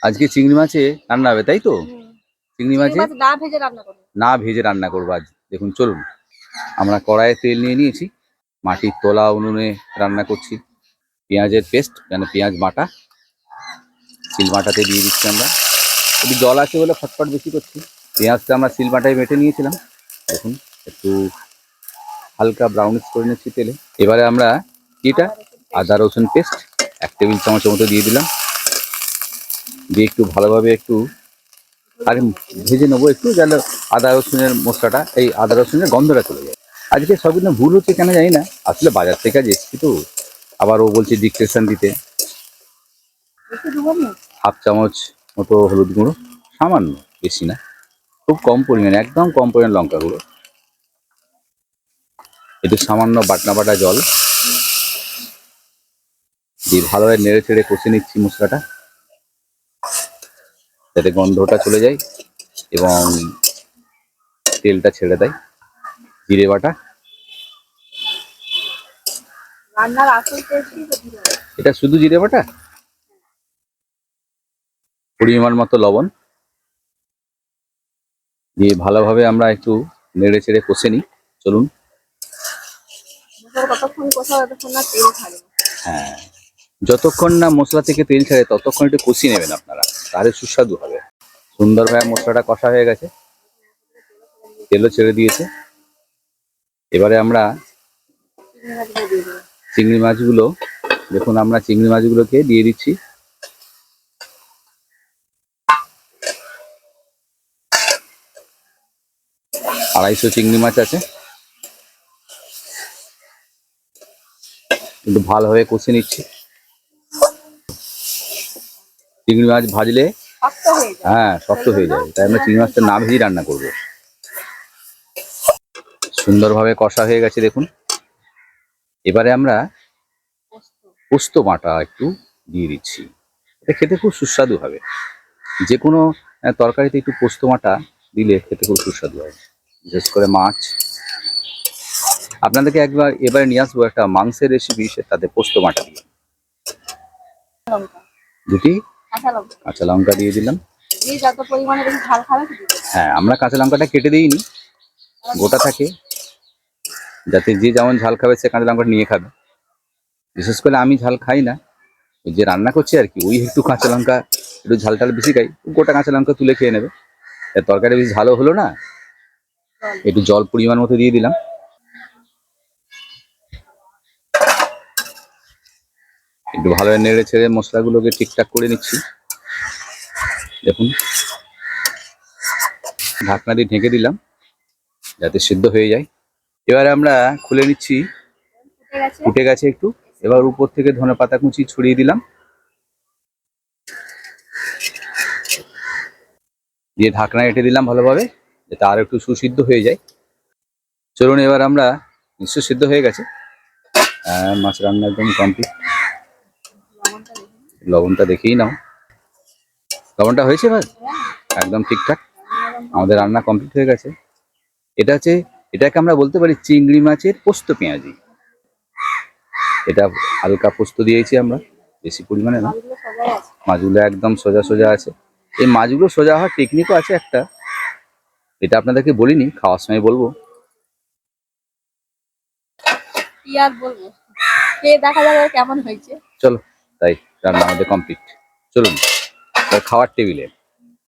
আজকে চিংড়ি মাছে রান্না হবে, তাই তো? চিংড়ি মাছে না ভেজে রান্না না ভেজে রান্না করবো। করবো আজ। দেখুন চলুন, আমরা কড়াইয়ে তেল নিয়ে নিয়েছি, মাটির তোলা উনুনে রান্না করছি। পেঁয়াজের পেস্ট, মানে পেঁয়াজ বাটা, শিল বাটাতে দিয়ে দিচ্ছি আমরা। একটু জল আছে বলে ফটফট বেশি করছি। পেঁয়াজটা আমরা শিল বাটায় বেটে নিয়েছিলাম, দেখুন একটু হালকা ব্রাউনিশ করে নিচ্ছি তেলে। এবারে আমরা এটা আদা রসুন পেস্ট 1 টেবিল চামচের মতো দিয়ে দিলাম, দিয়ে একটু ভালোভাবে একটু আর ভেজে নেবো একটু, যেন আদা রসুনের মশলাটা, এই আদা রসুনের গন্ধটা চলে যায়। আজকে সব কিন্তু ভুল হচ্ছে কেন জানি না, আসলে বাজার থেকে আজ এসছি তো, আবার ও বলছে ডিকটেশন দিতে। 1/2 চামচ মতো হলুদ গুঁড়ো, সামান্য, বেশি না, খুব কম পরিমাণে, একদম কম পরিমাণ লঙ্কা গুঁড়ো, একটু সামান্য বাটনা বাটা জল দিয়ে ভালোভাবে নেড়ে চেড়ে কষে নিচ্ছি মশলাটা, যাতে গন্ধটা চলে যায় এবং তেলটা ছেড়ে দেয়। জিরে বাটা, এটা শুধু জিরে বাটা, পরিমাণ মতো লবণ দিয়ে ভালোভাবে আমরা একটু নেড়ে চেড়ে কষে নিই। চলুন। হ্যাঁ, যতক্ষণ না মশলা থেকে তেল ছাড়ে ততক্ষণ একটু কষিয়ে নেবেন আপনারা, তাহলে সুস্বাদু হবে। সুন্দরভাবে মশলাটা কষা হয়ে গেছে, তেলও ছেড়ে দিয়েছে। এবারে আমরা চিংড়ি মাছগুলো, দেখুন আমরা চিংড়ি মাছগুলোকে দিয়ে দিচ্ছি। আড়াইশো চিংড়ি মাছ আছে, কিন্তু ভালোভাবে কষে নিচ্ছি। চিংড়ি মাছ ভাজলে হ্যাঁ শক্ত হয়ে যায়, তাই আমরা চিংড়ি মাছটা না ভেজে রান্না করব। সুন্দরভাবে কষা হয়ে গেছে দেখুন। এবারে আমরা পোস্ত বাটা একটু দিয়ে দিচ্ছি, এটা খেতে খুব সুস্বাদু হবে। যে কোনো তরকারিতে একটু পোস্ত বাটা দিলে খেতে খুব সুস্বাদু হয়, বিশেষ করে মাছ। আপনাদেরকে এবারে নিয়ে আসবো একটা মাংসের রেসিপি, তাতে পোস্ত বাটা দিয়ে। দুটি কাঁচা লঙ্কা দিয়ে দিলাম। হ্যাঁ, আমরা কাঁচা লঙ্কাটা কেটে দিইনি, গোটা থাকে, যাতে যে যেমন ঝাল খাবে সে কাঁচা লঙ্কাটা নিয়ে খাবে। বিশেষ করে আমি ঝাল খাই না, যে রান্না করছি আর কি, ওই একটু কাঁচা লঙ্কা, একটু ঝাল টাল বেশি খাই, গোটা কাঁচা লঙ্কা তুলে খেয়ে নেবে। তরকারি বেশি ঝালও হলো না। একটু জল পরিমাণ মতো দিয়ে দিলাম, একটু ভালোভাবে নেড়ে ছেড়ে মশলাগুলোকে ঠিকঠাক করে নিচ্ছি। দেখুন, ঢাকনা দিয়ে ঢেকে দিলাম যাতে সিদ্ধ হয়ে যায়। এবারে আমরা খুলে নিচ্ছি, ফুটে গেছে একটু। এবার উপর থেকে ধনেপাতা কুচি ছড়িয়ে দিলাম, দিয়ে ঢাকনা এঁটে দিলাম ভালোভাবে, যাতে আর একটু সুসিদ্ধ হয়ে যায়। চলুন, এবার আমরা, নিশ্চয় সিদ্ধ হয়ে গেছে, মাছ রান্না একদম কমপ্লিট। লবণটা দেখেই নাও, লবণটা হয়েছে এবার একদম ঠিকঠাক। আমাদের রান্না কমপ্লিট হয়ে গেছে। এটা হচ্ছে, এটাকে আমরা বলতে পারি চিংড়ি মাছের পোস্ত পেঁয়াজি। এটা হালকা পোস্ত দিয়েছি আমরা, বেশি পরিমাণে না। মাছগুলো একদম সোজা সোজা আছে। এই মাছগুলো সোজা হওয়ার টেকনিকও আছে একটা, এটা আপনাদেরকে বলিনি, খাওয়ার সময় বলবো। কি আর বলবো, খেয়ে দেখা যাবে কেমন হয়েছে। চলো, তাই রান্না আমাদের কমপ্লিট। চলুন খাওয়ার টেবিলে।